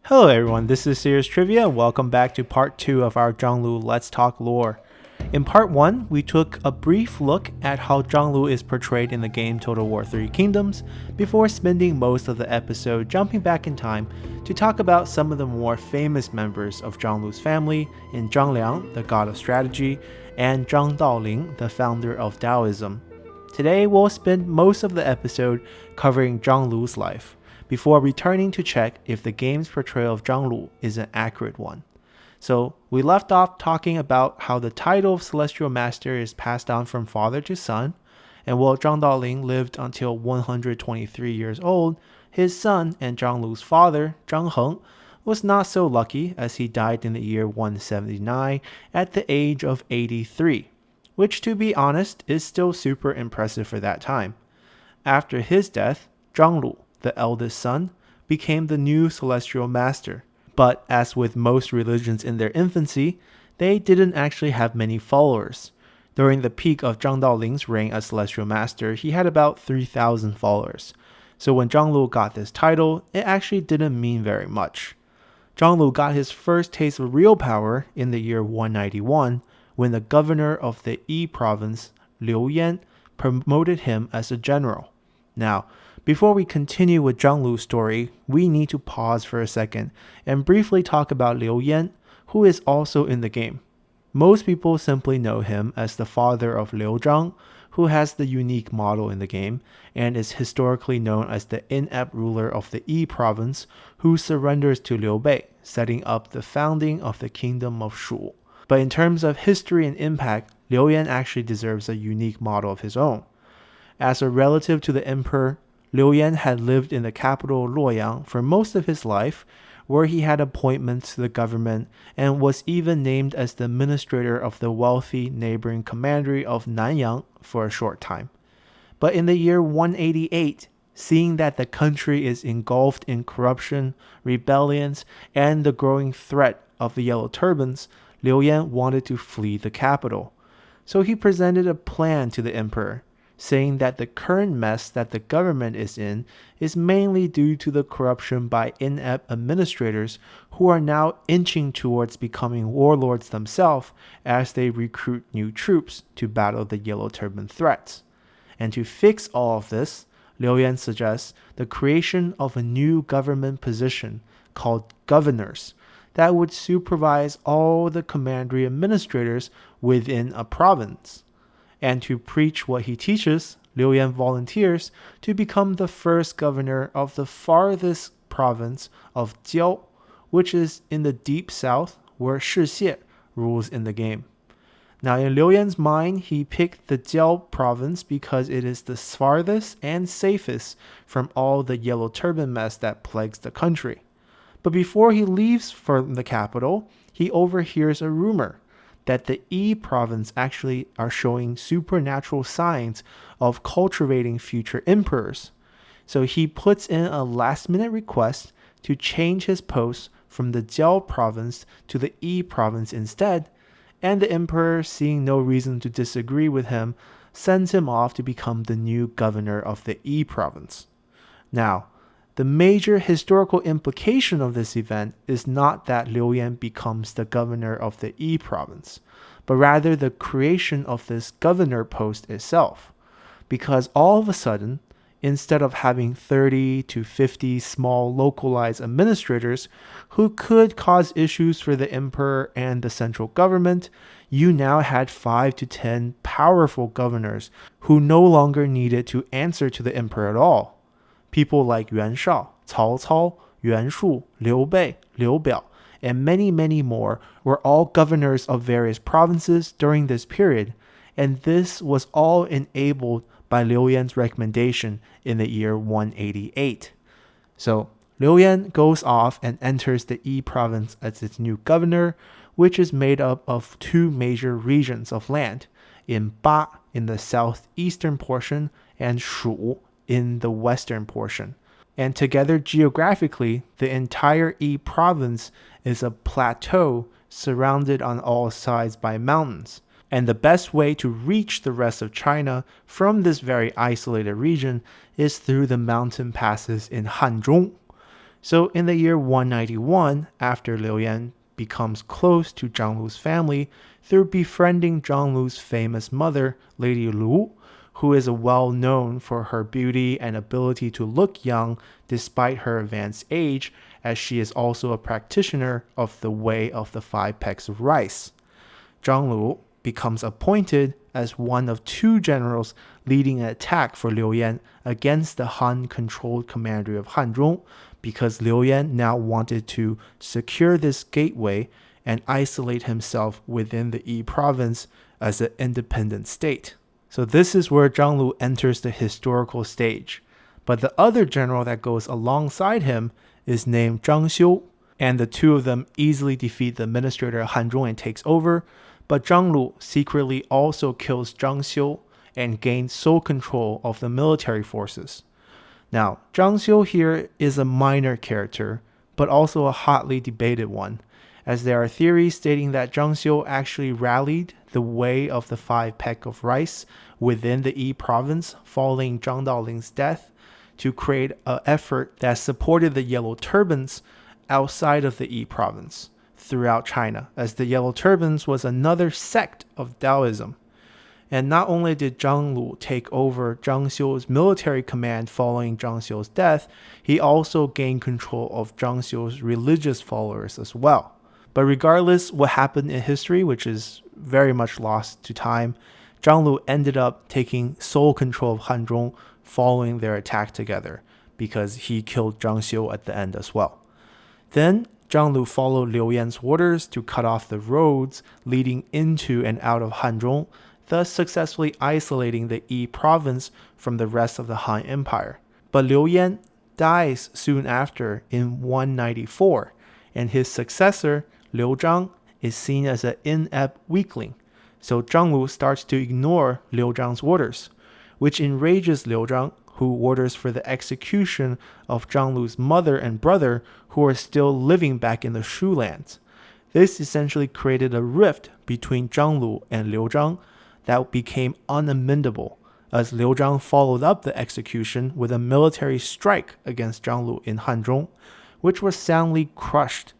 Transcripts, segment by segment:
Hello everyone, this is Serious Trivia and welcome back to part 2 of our Zhang Lu Let's Talk lore. In part 1, we took a brief look at how Zhang Lu is portrayed in the game Total War 3 Kingdoms, before spending most of the episode jumping back in time to talk about some of the more famous members of Zhang Lu's family in Zhang Liang, the god of strategy, and Zhang Daoling, the founder of Taoism. Today we'll spend most of the episode covering Zhang Lu's life, before returning to check if the game's portrayal of Zhang Lu is an accurate one. So, we left off talking about how the title of Celestial Master is passed down from father to son, and while Zhang Daoling lived until 123 years old, his son and Zhang Lu's father, Zhang Heng, was not so lucky as he died in the year 179 at the age of 83, which to be honest is still super impressive for that time. After his death, Zhang Lu, the eldest son, became the new Celestial Master. But as with most religions in their infancy, they didn't actually have many followers. During the peak of Zhang Daoling's reign as Celestial Master, he had about 3,000 followers. So when Zhang Lu got this title, it actually didn't mean very much. Zhang Lu got his first taste of real power in the year 191, when the governor of the Yi province, Liu Yan, promoted him as a general. Now, before we continue with Zhang Lu's story, we need to pause for a second and briefly talk about Liu Yan, who is also in the game. Most people simply know him as the father of Liu Zhang, who has the unique model in the game, and is historically known as the inept ruler of the Yi province who surrenders to Liu Bei, setting up the founding of the kingdom of Shu. But in terms of history and impact, Liu Yan actually deserves a unique model of his own. As a relative to the emperor, Liu Yan had lived in the capital Luoyang for most of his life, where he had appointments to the government and was even named as the administrator of the wealthy neighboring commandery of Nanyang for a short time. But in the year 188, seeing that the country is engulfed in corruption, rebellions, and the growing threat of the Yellow Turbans, Liu Yan wanted to flee the capital. So he presented a plan to the emperor, saying that the current mess that the government is in is mainly due to the corruption by inept administrators who are now inching towards becoming warlords themselves as they recruit new troops to battle the Yellow Turban threats. And to fix all of this, Liu Yan suggests the creation of a new government position called governors that would supervise all the commandery administrators within a province. And to preach what he teaches, Liu Yan volunteers to become the first governor of the farthest province of Jiao, which is in the deep south where Shixie rules in the game. Now in Liu Yan's mind, he picked the Jiao province because it is the farthest and safest from all the Yellow Turban mess that plagues the country. But before he leaves from the capital, he overhears a rumor that the Yi province actually are showing supernatural signs of cultivating future emperors. So he puts in a last-minute request to change his post from the Jiao province to the Yi province instead, and the emperor, seeing no reason to disagree with him, sends him off to become the new governor of the Yi province. Now, the major historical implication of this event is not that Liu Yan becomes the governor of the Yi province, but rather the creation of this governor post itself. Because all of a sudden, instead of having 30 to 50 small localized administrators who could cause issues for the emperor and the central government, you now had 5 to 10 powerful governors who no longer needed to answer to the emperor at all. People like Yuan Shao, Cao Cao, Yuan Shu, Liu Bei, Liu Biao, and many, many more were all governors of various provinces during this period, and this was all enabled by Liu Yan's recommendation in the year 188. So Liu Yan goes off and enters the Yi province as its new governor, which is made up of two major regions of land, in Ba in the southeastern portion and Shu in the western portion. And together geographically, the entire Yi province is a plateau surrounded on all sides by mountains. And the best way to reach the rest of China from this very isolated region is through the mountain passes in Hanzhong. So in the year 191, after Liu Yan becomes close to Zhang Lu's family through befriending Zhang Lu's famous mother, Lady Lu, who is well known for her beauty and ability to look young despite her advanced age, as she is also a practitioner of the way of the 5 pecks of rice. Zhang Lu becomes appointed as one of 2 generals leading an attack for Liu Yan against the Han-controlled commandery of Hanzhong, because Liu Yan now wanted to secure this gateway and isolate himself within the Yi province as an independent state. So this is where Zhang Lu enters the historical stage. But the other general that goes alongside him is named Zhang Xiu, and the 2 of them easily defeat the administrator of Hanzhong and takes over. But Zhang Lu secretly also kills Zhang Xiu and gains sole control of the military forces. Now, Zhang Xiu here is a minor character, but also a hotly debated one, as there are theories stating that Zhang Xiu actually rallied the way of the 5 peck of rice within the Yi province following Zhang Daoling's death to create an effort that supported the Yellow Turbans outside of the Yi province throughout China, as the Yellow Turbans was another sect of Taoism. And not only did Zhang Lu take over Zhang Xiu's military command following Zhang Xiu's death, he also gained control of Zhang Xiu's religious followers as well. But regardless what happened in history, which is very much lost to time, Zhang Lu ended up taking sole control of Hanzhong following their attack together, because he killed Zhang Xiu at the end as well. Then Zhang Lu followed Liu Yan's orders to cut off the roads leading into and out of Hanzhong, thus successfully isolating the Yi province from the rest of the Han Empire. But Liu Yan dies soon after in 194, and his successor, Liu Zhang, is seen as an inept weakling. So Zhang Lu starts to ignore Liu Zhang's orders, which enrages Liu Zhang, who orders for the execution of Zhang Lu's mother and brother, who are still living back in the Shu lands. This essentially created a rift between Zhang Lu and Liu Zhang that became unamendable, as Liu Zhang followed up the execution with a military strike against Zhang Lu in Hanzhong, which was soundly crushed.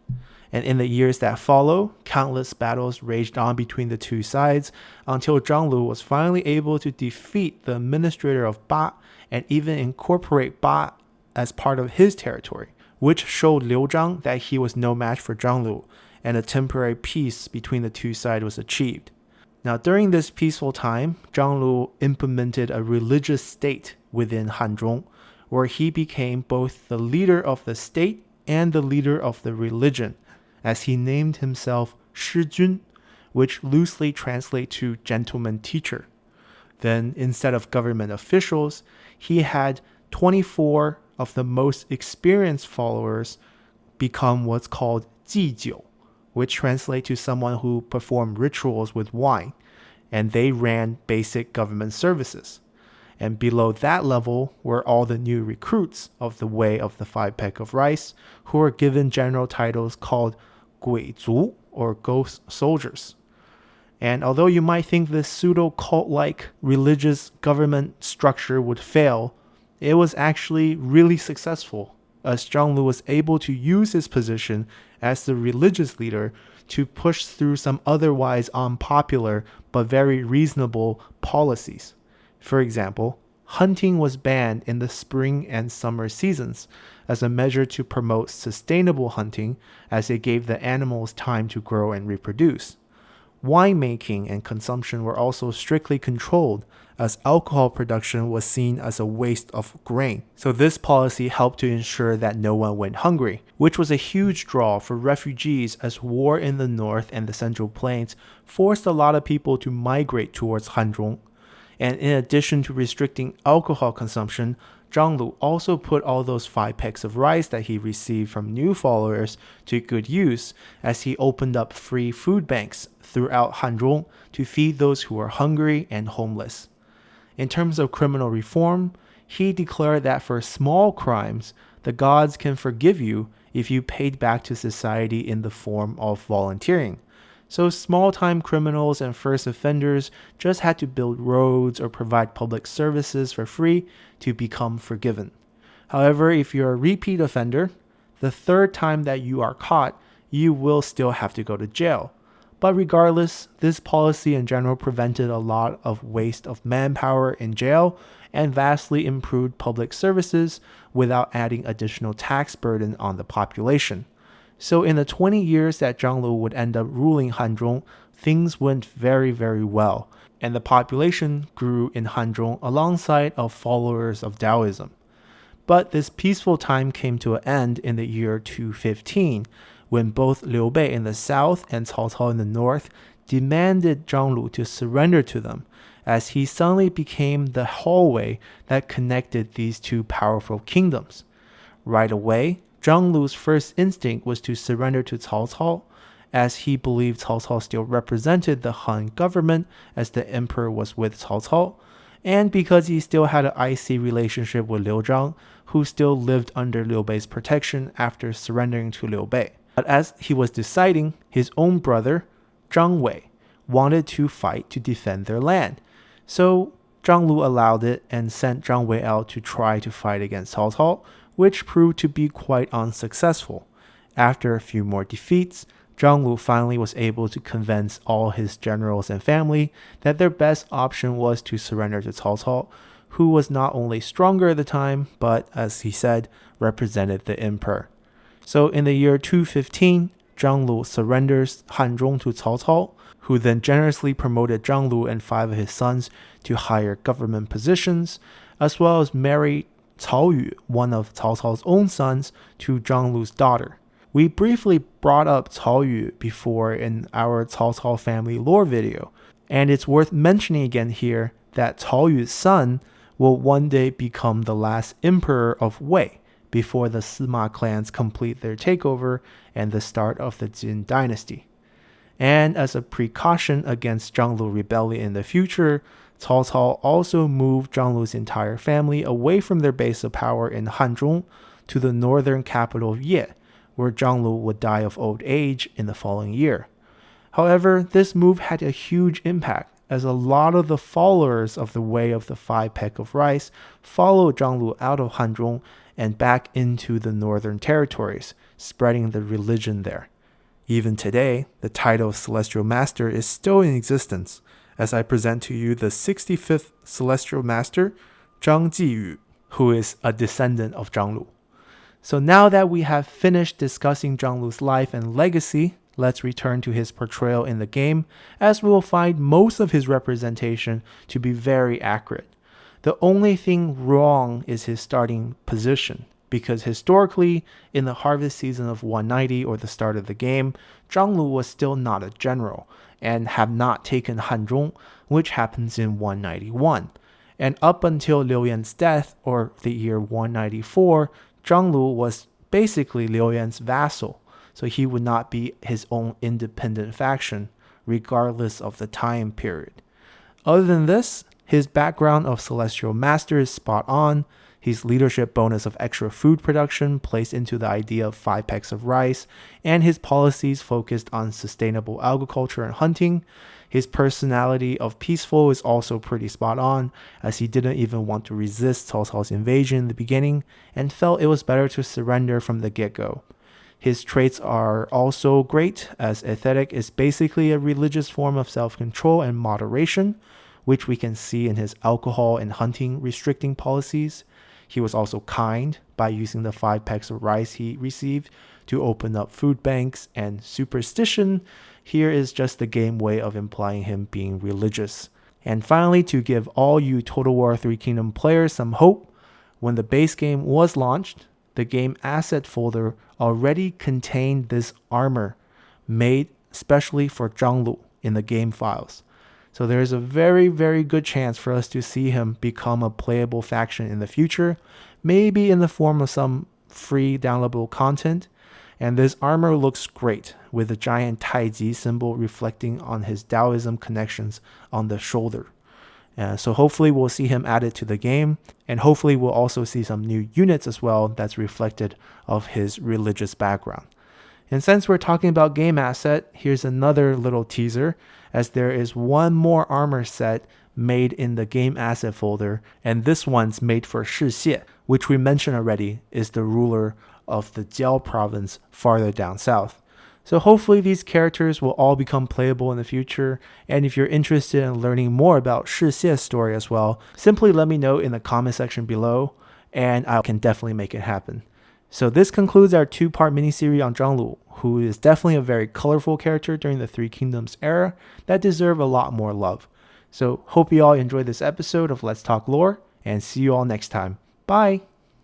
And in the years that follow, countless battles raged on between the 2 sides until Zhang Lu was finally able to defeat the administrator of Ba and even incorporate Ba as part of his territory, which showed Liu Zhang that he was no match for Zhang Lu, and a temporary peace between the 2 sides was achieved. Now, during this peaceful time, Zhang Lu implemented a religious state within Hanzhong, where he became both the leader of the state and the leader of the religion, as he named himself Shijun, which loosely translates to gentleman teacher. Then, instead of government officials, he had 24 of the most experienced followers become what's called jijiu, which translates to someone who performed rituals with wine, and they ran basic government services. And below that level were all the new recruits of the way of the 5 peck of rice, who were given general titles called guizhu, or ghost soldiers. And although you might think this pseudo-cult-like religious government structure would fail, it was actually really successful, as Zhang Lu was able to use his position as the religious leader to push through some otherwise unpopular but very reasonable policies. For example, hunting was banned in the spring and summer seasons as a measure to promote sustainable hunting, as it gave the animals time to grow and reproduce. Winemaking and consumption were also strictly controlled, as alcohol production was seen as a waste of grain. So this policy helped to ensure that no one went hungry, which was a huge draw for refugees, as war in the north and the central plains forced a lot of people to migrate towards Hanzhong. And in addition to restricting alcohol consumption, Zhang Lu also put all those 5 pecks of rice that he received from new followers to good use, as he opened up free food banks throughout Hanzhong to feed those who were hungry and homeless. In terms of criminal reform, he declared that for small crimes, the gods can forgive you if you paid back to society in the form of volunteering. So small-time criminals and first offenders just had to build roads or provide public services for free to become forgiven. However, if you're a repeat offender, the third time that you are caught, you will still have to go to jail. But regardless, this policy in general prevented a lot of waste of manpower in jail and vastly improved public services without adding additional tax burden on the population. So in the 20 years that Zhang Lu would end up ruling Hanzhong, things went very, very well, and the population grew in Hanzhong alongside of followers of Taoism. But this peaceful time came to an end in the year 215, when both Liu Bei in the south and Cao Cao in the north demanded Zhang Lu to surrender to them, as he suddenly became the hallway that connected these two powerful kingdoms. Right away, Zhang Lu's first instinct was to surrender to Cao Cao, as he believed Cao Cao still represented the Han government as the emperor was with Cao Cao, and because he still had an icy relationship with Liu Zhang, who still lived under Liu Bei's protection after surrendering to Liu Bei. But as he was deciding, his own brother, Zhang Wei, wanted to fight to defend their land. So Zhang Lu allowed it and sent Zhang Wei out to try to fight against Cao Cao, which proved to be quite unsuccessful. After a few more defeats, Zhang Lu finally was able to convince all his generals and family that their best option was to surrender to Cao Cao, who was not only stronger at the time, but, as he said, represented the emperor. So in the year 215, Zhang Lu surrenders Hanzhong to Cao Cao, who then generously promoted Zhang Lu and 5 of his sons to higher government positions, as well as married Cao Yu, one of Cao Cao's own sons, to Zhang Lu's daughter. We briefly brought up Cao Yu before in our Cao Cao family lore video, and it's worth mentioning again here that Cao Yu's son will one day become the last emperor of Wei, before the Sima clans complete their takeover and the start of the Jin dynasty. And as a precaution against Zhang Lu rebellion in the future, Cao Cao also moved Zhang Lu's entire family away from their base of power in Hanzhong to the northern capital of Ye, where Zhang Lu would die of old age in the following year. However, this move had a huge impact, as a lot of the followers of the Way of the 5 peck of rice followed Zhang Lu out of Hanzhong and back into the northern territories, spreading the religion there. Even today, the title of Celestial Master is still in existence, as I present to you the 65th Celestial Master, Zhang Jiyu, who is a descendant of Zhang Lu. So now that we have finished discussing Zhang Lu's life and legacy, let's return to his portrayal in the game, as we will find most of his representation to be very accurate. The only thing wrong is his starting position, because historically, in the harvest season of 190 or the start of the game, Zhang Lu was still not a general, and have not taken Hanzhong, which happens in 191. And up until Liu Yan's death, or the year 194, Zhang Lu was basically Liu Yan's vassal, so he would not be his own independent faction, regardless of the time period. Other than this, his background of Celestial Master is spot on. His leadership bonus of extra food production plays into the idea of 5 pecks of rice, and his policies focused on sustainable agriculture and hunting. His personality of peaceful is also pretty spot on, as he didn't even want to resist Cao Cao's invasion in the beginning, and felt it was better to surrender from the get-go. His traits are also great, as aesthetic is basically a religious form of self-control and moderation, which we can see in his alcohol and hunting restricting policies. He was also kind by using the 5 pecks of rice he received to open up food banks, and superstition here is just the game way of implying him being religious. And finally, to give all you Total War 3 Kingdom players some hope, when the base game was launched, the game asset folder already contained this armor made specially for Zhang Lu in the game files. So there is a very, very good chance for us to see him become a playable faction in the future, maybe in the form of some free downloadable content. And this armor looks great, with the giant Taiji symbol reflecting on his Taoism connections on the shoulder. So hopefully we'll see him added to the game, and hopefully we'll also see some new units as well that's reflected of his religious background. And since we're talking about game asset, here's another little teaser, as there is one more armor set made in the game asset folder, and this one's made for Shi Xie, which we mentioned already is the ruler of the Jiao province farther down south. So hopefully these characters will all become playable in the future, and if you're interested in learning more about Shi Xie's story as well, simply let me know in the comment section below, and I can definitely make it happen. So this concludes our 2-part miniseries on Zhang Lu, who is definitely a very colorful character during the Three Kingdoms era that deserve a lot more love. So hope you all enjoyed this episode of Let's Talk Lore, and see you all next time. Bye!